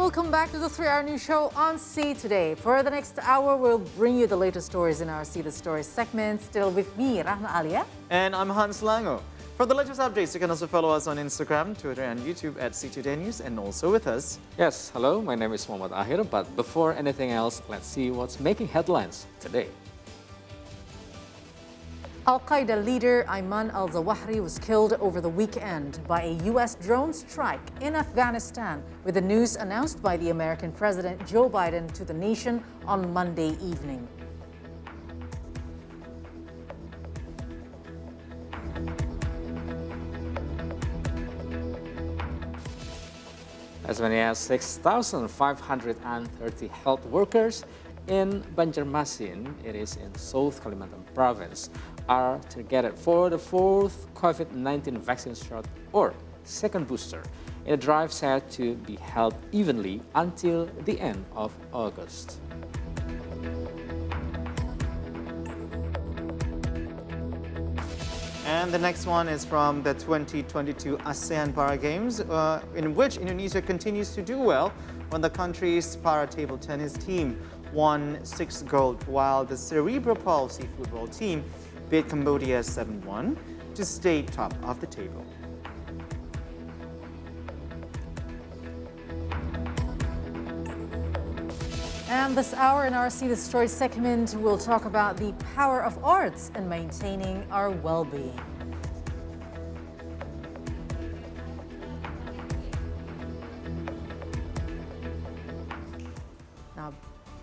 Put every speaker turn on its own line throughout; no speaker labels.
welcome back to the 3-Hour News Show on See Today. For the next hour, we'll bring you the latest stories in our See the Stories segment. Still with me, Rahma Alia.
And I'm Hans Lango. For the latest updates, you can also follow us on Instagram, Twitter, and YouTube at See Today News, and also with us.
Yes, hello, my name is Muhammad Ahir, but before anything else, let's see what's making headlines today.
Al-Qaeda leader Ayman al-Zawahri was killed over the weekend by a U.S. drone strike in Afghanistan, with the news announced by the American President Joe Biden to the nation on Monday evening.
As many as 6,530 health workers in Banjarmasin, it is in South Kalimantan province, are targeted for the fourth COVID-19 vaccine shot or second booster in a drive set to be held evenly until the end of August.
And the next one is from the 2022 ASEAN Para Games, in which Indonesia continues to do well when the country's para table tennis team won 6 gold, while the cerebral palsy football team beat Cambodia 7-1 to stay top of the table.
And this hour in our See the Story segment, we'll talk about the power of arts in maintaining our well-being. Now,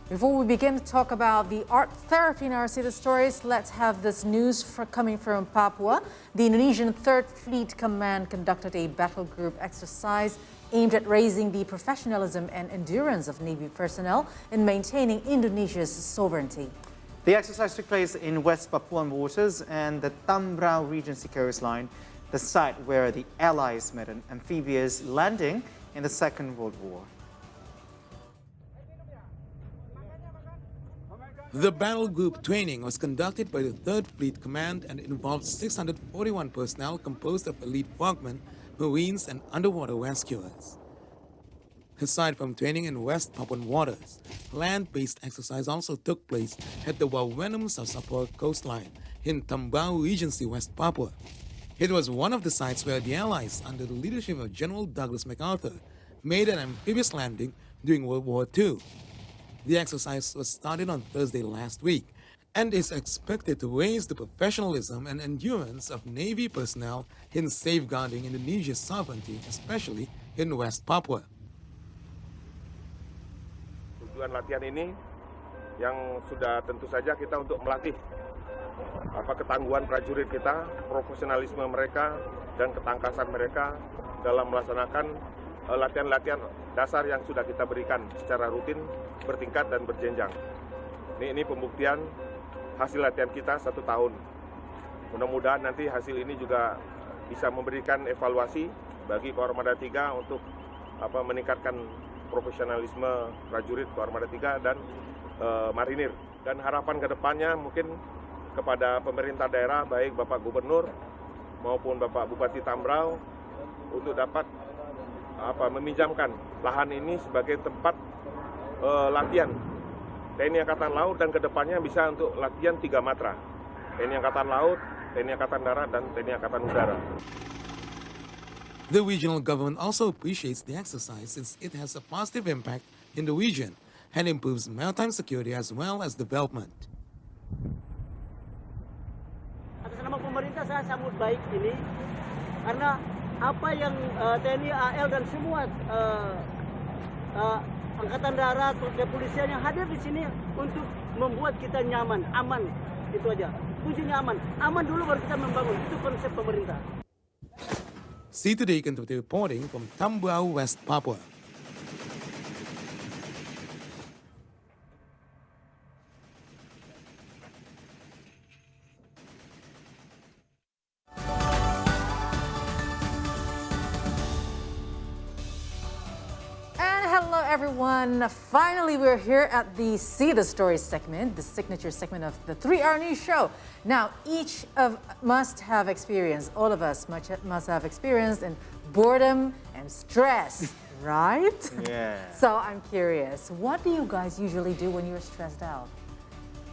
before we begin to talk about the art therapy in our See the Stories, let's have this news coming from Papua. The Indonesian 3rd Fleet Command conducted a battle group exercise aimed at raising the professionalism and endurance of Navy personnel in maintaining Indonesia's sovereignty.
The exercise took place in West Papuan waters and the Tambrau Regency coastline, the site where the Allies made an amphibious landing in the Second World War.
The battle group training was conducted by the 3rd Fleet Command and involved 641 personnel composed of elite frogmen, Marines, and underwater rescuers. Aside from training in West Papuan waters, land-based exercise also took place at the Wawenum Sapur coastline in Tambrau Regency, West Papua. It was one of the sites where the Allies, under the leadership of General Douglas MacArthur, made an amphibious landing during World War II. The exercise was started on Thursday last week and is expected to raise the professionalism and endurance of Navy personnel in safeguarding Indonesia's sovereignty, especially in West Papua.
Tujuan latihan ini yang sudah tentu saja kita untuk melatih ketangguhan prajurit kita, profesionalisme mereka, dan ketangkasan mereka dalam melaksanakan latihan-latihan dasar yang sudah kita berikan secara rutin, bertingkat dan berjenjang. Ini pembuktian hasil latihan kita 1 tahun. Mudah-mudahan nanti hasil ini juga bisa memberikan evaluasi bagi Koarmada 3 untuk meningkatkan profesionalisme prajurit Koarmada 3 dan marinir. Dan harapan ke depannya mungkin kepada pemerintah daerah, baik Bapak Gubernur maupun Bapak Bupati Tambrau, untuk dapat meminjamkan lahan ini sebagai tempat latihan TNI Angkatan Laut, dan kedepannya bisa untuk latihan 3 matra, TNI Angkatan Laut, TNI Angkatan Darat, dan TNI Angkatan Udara.
The regional government also appreciates the exercise since it has a positive impact in the region and improves maritime security as well as development.
Atas nama pemerintah saya sambut baik ini karena apa yang TNI AL dan semua Angkatan Darat, kepolisian yang hadir di sini untuk membuat kita nyaman, aman, itu aja. Kuncinya aman. Aman dulu baru kita membangun. Itu konsep pemerintah.
See Today continued reporting from Tambrau, West Papua.
Hello everyone, finally we're here at the See the Stories segment, the signature segment of the 3-Hour News Show. Now each of must have experienced, all of us must have experienced in boredom and stress Right?
Yeah.
So I'm curious, what do you guys usually do when you're stressed out?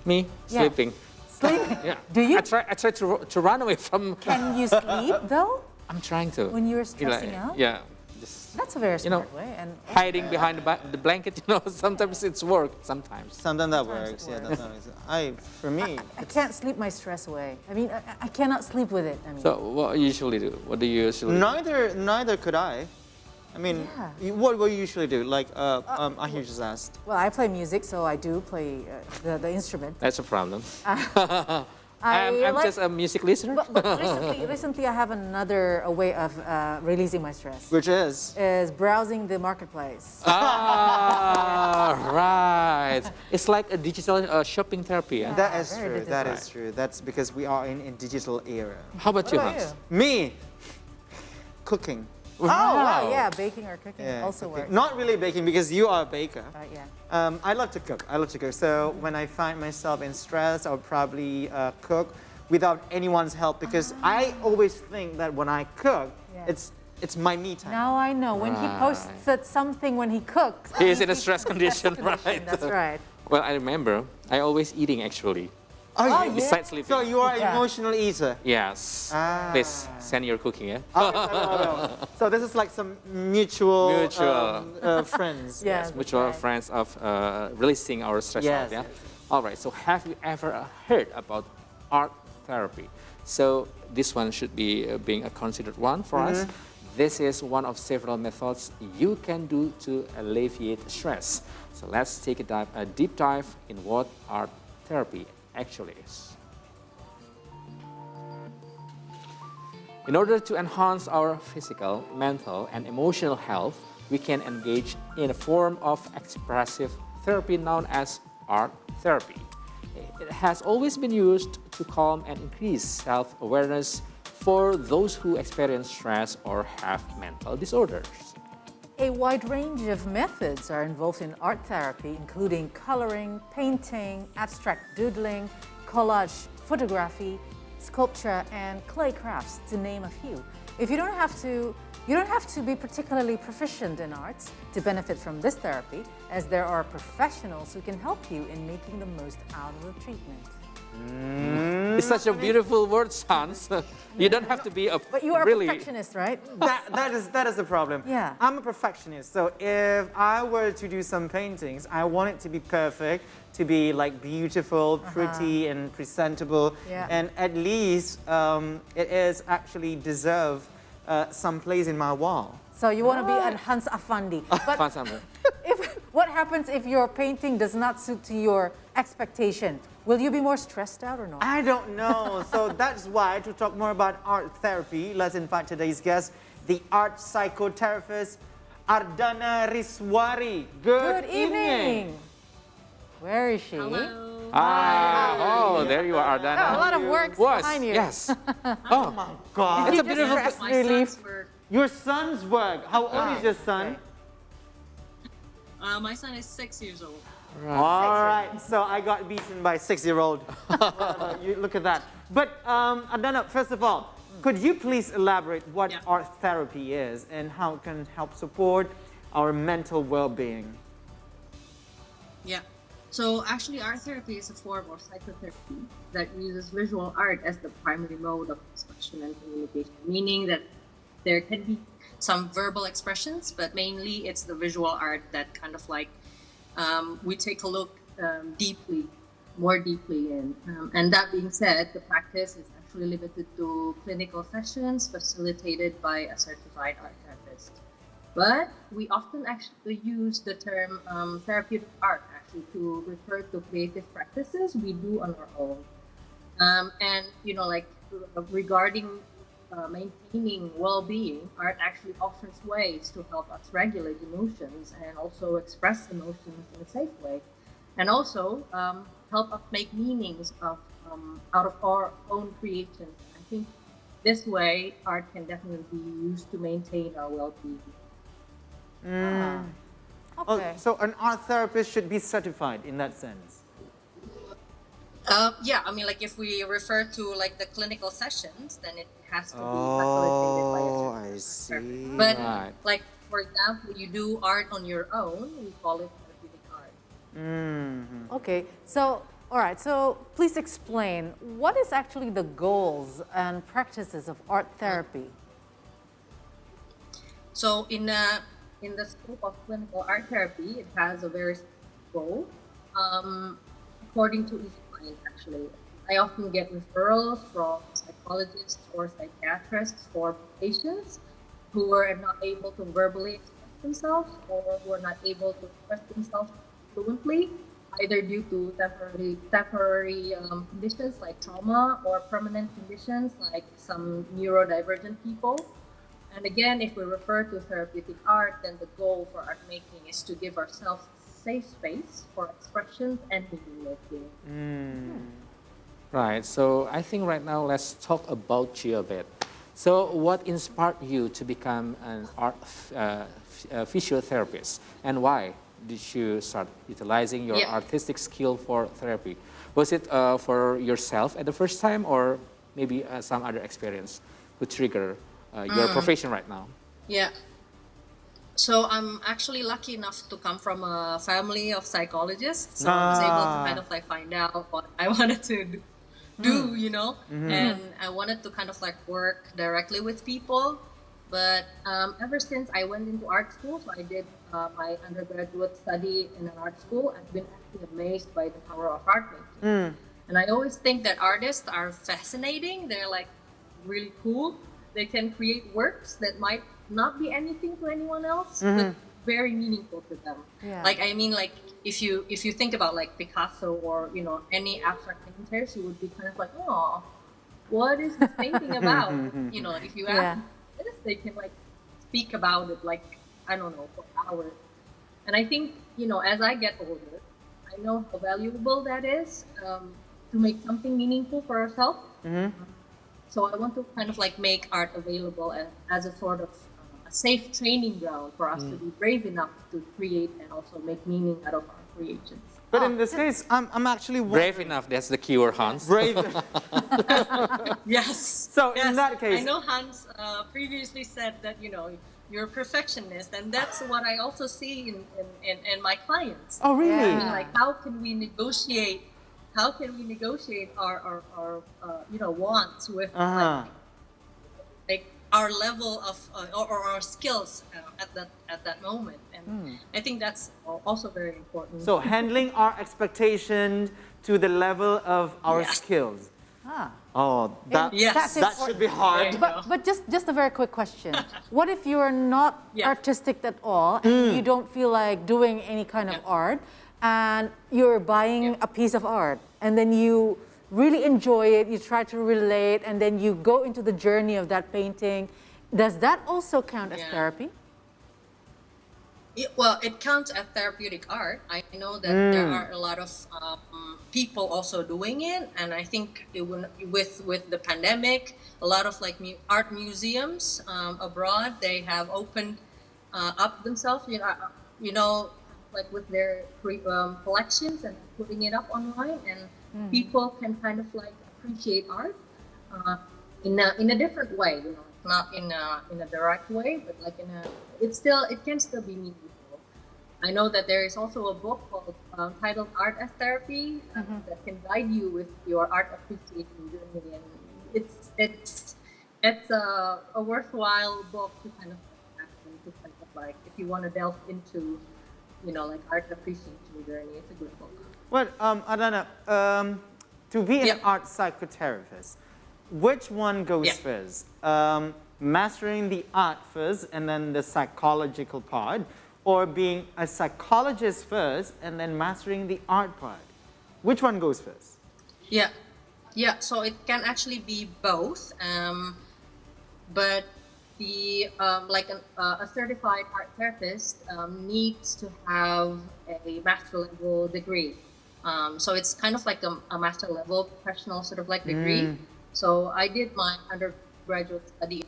Me,
Yeah.
sleeping.
Sleeping?
Yeah.
Do you?
I try to run away from.
Can you sleep though?
I'm trying to.
When you're
You know,
stressing out?
Yeah. Just
That's a very
You know,
smart way. And
hiding behind the blanket. You know, sometimes it's work. Sometimes.
Sometimes that
Sometimes
works.
it
Yeah,
works.
that's not for me.
I can't sleep my stress away. I mean, I cannot sleep with it. I mean,
So what you usually do? What do you usually? do?
Neither could I. I mean,
Yeah.
what you usually do? Like, I hear you just asked.
well, I play music, so I do play the instrument.
That's a problem.
I
I'm
like-
just a music listener.
But recently, I have a way of releasing my stress.
Which is?
Is browsing the marketplace.
Right. It's like a digital shopping therapy. Yeah?
That is
very
true. That
digital.
is true. That's because we are in a digital era.
How about you,
What about
Hans?
you?
Me, cooking.
Oh, wow, yeah, baking or cooking
Yeah,
also
cooking.
works.
Not really baking because you are a baker.
Right, yeah.
I love to cook. So when I find myself in stress, I'll probably cook without anyone's help because I always think that when I cook,
Yeah.
it's my me time.
Now I know. When he posted something when he cooks.
He is in a stress condition, right?
That's right.
Well, I remember I always eating actually.
Oh,
Oh,
you-
yeah.
Besides sleeping.
So you are an
Yeah.
emotional eater.
Yes.
Ah.
Please send your cooking, yeah?
No. So this is like some mutual, friends.
Yes,
Mutual
right.
friends of releasing our stress
Yes,
out, yeah?
yes.
All right, so have you ever heard about art therapy? So this one should be being a considered one for us. This is one of several methods you can do to alleviate stress. So let's take a deep dive in what art therapy actually is. In order to enhance our physical, mental, and emotional health, we can engage in a form of expressive therapy known as art therapy. It has always been used to calm and increase self-awareness for those who experience stress or have mental disorders.
A wide range of methods are involved in art therapy, including coloring, painting, abstract doodling, collage photography, sculpture, and clay crafts, to name a few. If you don't have to be particularly proficient in arts to benefit from this therapy, as there are professionals who can help you in making the most out of the treatment.
It's such a beautiful word, Hans. You don't have to be a
But you are
really
a perfectionist, right?
That is the problem.
Yeah.
I'm a perfectionist. So if I were to do some paintings, I want it to be perfect, to be like beautiful, pretty, and presentable.
Yeah.
And at least it is actually deserve some place in my wall.
So you want to be an Hans Afandi. But
Fantastic.
what happens if your painting does not suit to your expectation? Will you be more stressed out or not?
I don't know. So that's why, to talk more about art therapy, let's invite today's guest, the art psychotherapist, Ardhana Riswari.
Good evening. Where is she?
Oh, there you are, Ardhana.
A lot of work behind you.
Yes. Oh,
God.
it's a beautiful.
Stress
My
relief.
son's work.
Your son's work. How old is your son?
My son is 6 years old.
All right, so I got beaten by a 6-year-old. You look at that. But Ardhana, first of all, could you please elaborate what
Yeah.
art therapy is and how it can help support our mental well-being?
Yeah. So actually, art therapy is a form of psychotherapy that uses visual art as the primary mode of expression and communication, meaning that there can be some verbal expressions, but mainly it's the visual art that kind of like we take a look more deeply in. And that being said, the practice is actually limited to clinical sessions facilitated by a certified art therapist. But we often actually use the term therapeutic art actually to refer to creative practices we do on our own. And you know, like regarding maintaining well-being, art actually offers ways to help us regulate emotions and also express emotions in a safe way, and also help us make meanings out of our own creations. I think this way, art can definitely be used to maintain our well-being.
Oh,
Okay.
so an art therapist should be certified in that sense.
Yeah, I mean, like if we refer to like the clinical sessions, then it has to be
Oh,
facilitated by a
I
certified
see.
therapist. But
Right.
like for example, you do art on your own, we call it therapeutic art.
Okay, so, all right, so please explain, what is actually the goals and practices of art therapy?
So in the scope of clinical art therapy, it has a very specific goal. According to each client, actually, I often get referrals from psychologists or psychiatrists for patients who are not able to verbally express themselves or who are not able to express themselves fluently, either due to temporary conditions like trauma or permanent conditions like some neurodivergent people. And again, if we refer to therapeutic art, then the goal for art making is to give ourselves safe space for expressions and meaning making.
Right. So I think right now let's talk about you a bit. So what inspired you to become an art physiotherapist, and why did you start utilizing your artistic skill for therapy? Was it for yourself at the first time, or maybe some other experience who trigger your profession right now?
Yeah. So I'm actually lucky enough to come from a family of psychologists. So I was able to kind of like find out what I wanted to do, you know, and I wanted to kind of like work directly with people. But ever since I went into art school, so I did my undergraduate study in an art school, I've been actually amazed by the power of art making. And I always think that artists are fascinating. They're like really cool. They can create works that might not be anything to anyone else, but very meaningful to them.
Yeah.
Like, I mean, like if you think about like Picasso or, you know, any abstract painters, you would be kind of like, oh, what is this painting about? You know, if you ask this, they can like speak about it like, I don't know, for hours. And I think, you know, as I get older, I know how valuable that is to make something meaningful for ourselves. So I want to kind of like make art available as a sort of a safe training ground for us to be brave enough to create and also make meaning out of our creations.
But in this case, I'm actually
Brave enough, that's the keyword, Hans.
brave.
Yes.
So
yes.
in that case,
I know Hans previously said that, you know, you're a perfectionist, and that's what I also see in my clients.
oh really?
I mean, like, how can we negotiate? How can we negotiate our you know, wants with like our level of or our skills at that moment? And I think that's also very important.
So handling our expectation to the level of our skills. Oh, that
Yes.
that should be hard.
But just a very quick question. What if you are not artistic at all and you don't feel like doing any kind of art, and you're buying a piece of art and then you really enjoy it, you try to relate, and then you go into the journey of that painting? Does that also count as therapy?
Well, it counts as therapeutic art. I know that there are a lot of people also doing it, and I think with the pandemic, a lot of like art museums abroad, they have opened up themselves, you know, like with their collections and putting it up online, and people can kind of like appreciate art in a different way, you know, not in a direct way, but like it can still be meaningful. I know that there is also a book called titled Art as Therapy that can guide you with your art appreciation journey, and it's a worthwhile book to kind of like if you want to delve into, you know, like art appreciation journey. It's a good book.
Well, Ardhana, to be an art psychotherapist, which one goes first? Mastering the art first and then the psychological part, or being a psychologist first and then mastering the art part? Which one goes first?
Yeah. So it can actually be both, but the like a certified art therapist needs to have a master level degree. So it's kind of like a master level professional sort of like degree. So I did my undergraduate study,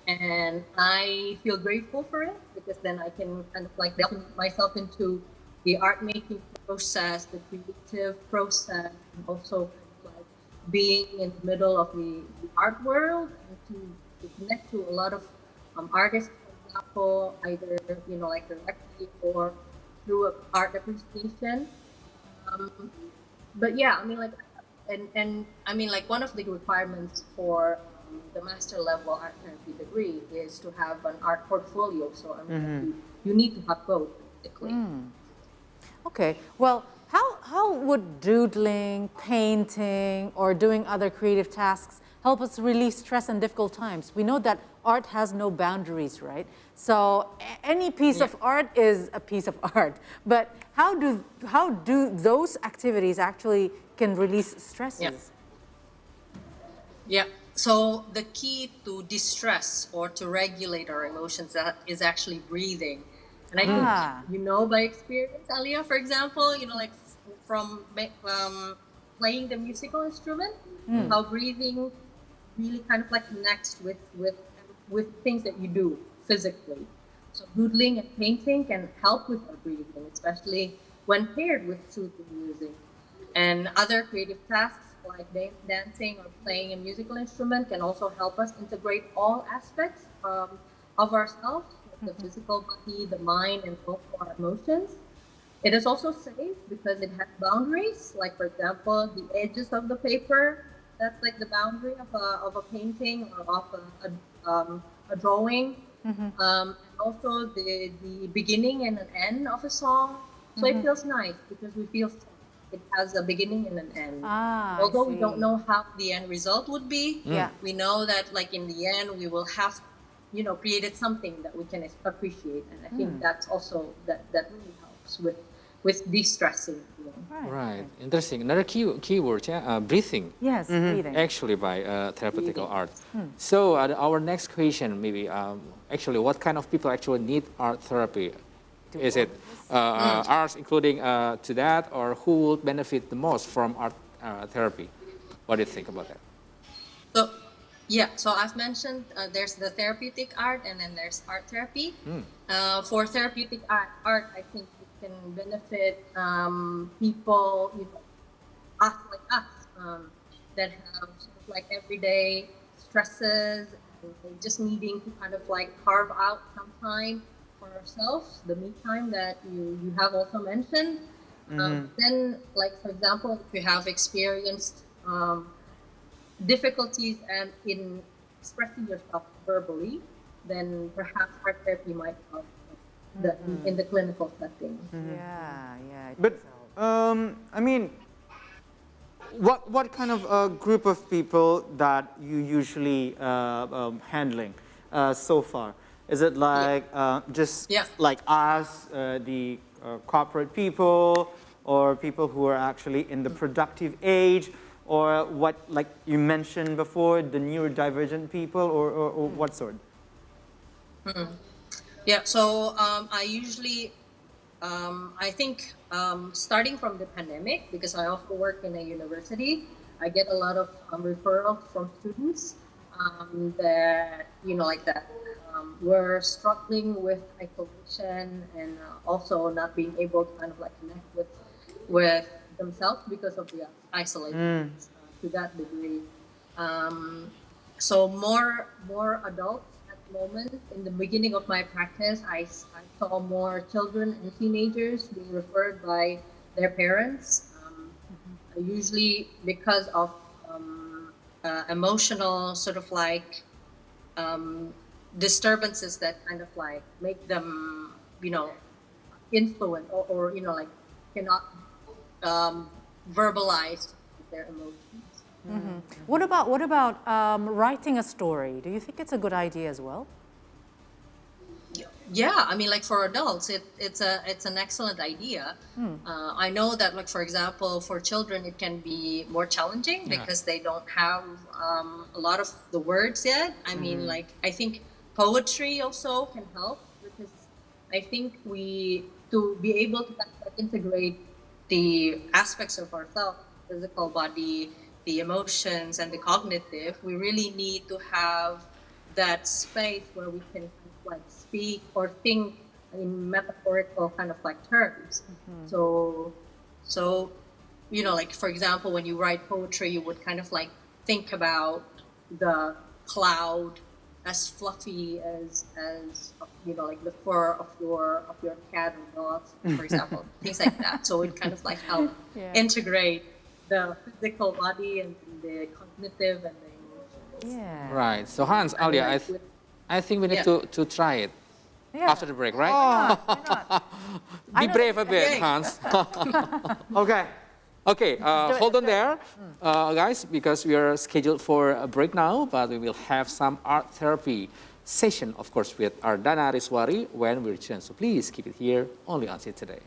and I feel grateful for it because then I can kind of like delve myself into the art making process, the creative process, and also like being in the middle of the art world, and to connect to a lot of artists, for example, either like directly or through a art appreciation. Um, but yeah, I mean like, and I mean like one of the requirements for the master level art therapy degree is to have an art portfolio. So I mean, you need to have both basically.
Okay, well, how would doodling, painting, or doing other creative tasks help us relieve stress in difficult times? We know that art has no boundaries, right? So any piece of art is a piece of art. But how do those activities actually can release stresses?
Yeah. So the key to distress or to regulate our emotions is actually breathing. And I think you know by experience, Alia, for example, like from playing the musical instrument, how breathing really kind of like connects with things that you do physically. So doodling and painting can help with our breathing, especially when paired with soothing music. And other creative tasks like dancing or playing a musical instrument can also help us integrate all aspects of ourselves, like the physical body, the mind, and also our emotions. It is also safe because it has boundaries, like for example, the edges of the paper. That's like the boundary of a painting or of a drawing. And also the beginning and an end of a song. So it feels nice because we feel safe. It has a beginning and an end. Although we don't know how the end result would be, we know that like in the end we will have, created something that we can appreciate. And I think that's also that really helps with de-stressing.
Right. Interesting. Another keyword, breathing.
Yes, breathing.
Actually, by therapeutical art. So our next question, maybe, actually, what kind of people actually need art therapy? Is it arts including to that, or who would benefit the most from art therapy? What do you think about that?
So, so I've mentioned there's the therapeutic art and then there's art therapy. For therapeutic art, I think it can benefit people, us like us, that have sort of like everyday stresses and just needing to kind of like carve out some time for ourselves, the me time that you have also mentioned. Then, like for example, if you have experienced difficulties and in expressing yourself verbally, then perhaps art therapy might help in the clinical setting.
Yeah.
But I mean, what kind of group of people that you usually handling so far? Is it like just like us, the corporate people, or people who are actually in the productive age, or what, like you mentioned before, the neurodivergent people, or what sort?
Yeah, so I usually, I think starting from the pandemic, because I also work in a university, I get a lot of referrals from students that, like that, were struggling with isolation and also not being able to kind of like connect with themselves because of the isolation to that degree. So more adults at the moment. In the beginning of my practice, I saw more children and teenagers being referred by their parents, usually because of emotional sort of like disturbances that kind of like make them, influent or like cannot verbalize their emotions.
What about writing a story? Do you think it's a good idea as well?
Yeah, I mean, like for adults, it's an excellent idea. I know that, like for example, for children, it can be more challenging because they don't have a lot of the words yet. I mean, like I think poetry also can help because I think to be able to kind of like integrate the aspects of ourselves, physical body, the emotions, and the cognitive, we really need to have that space where we can kind of like speak or think in metaphorical kind of like terms. So like for example, when you write poetry, you would kind of like think about the cloud as fluffy as like the fur of your cat or dog, for example, things like that. So it kind of like help integrate the physical body and the cognitive and the emotions.
Yeah.
Right. So Hans, Alia, I think we need to try it after the break, right?
Why not?
Be brave a bit,
Okay.
Hans.
Okay.
Okay, hold on there, guys, because we are scheduled for a break now, but we will have some art therapy session, of course, with Ardhana Riswari when we return. So please keep it here, only on Today.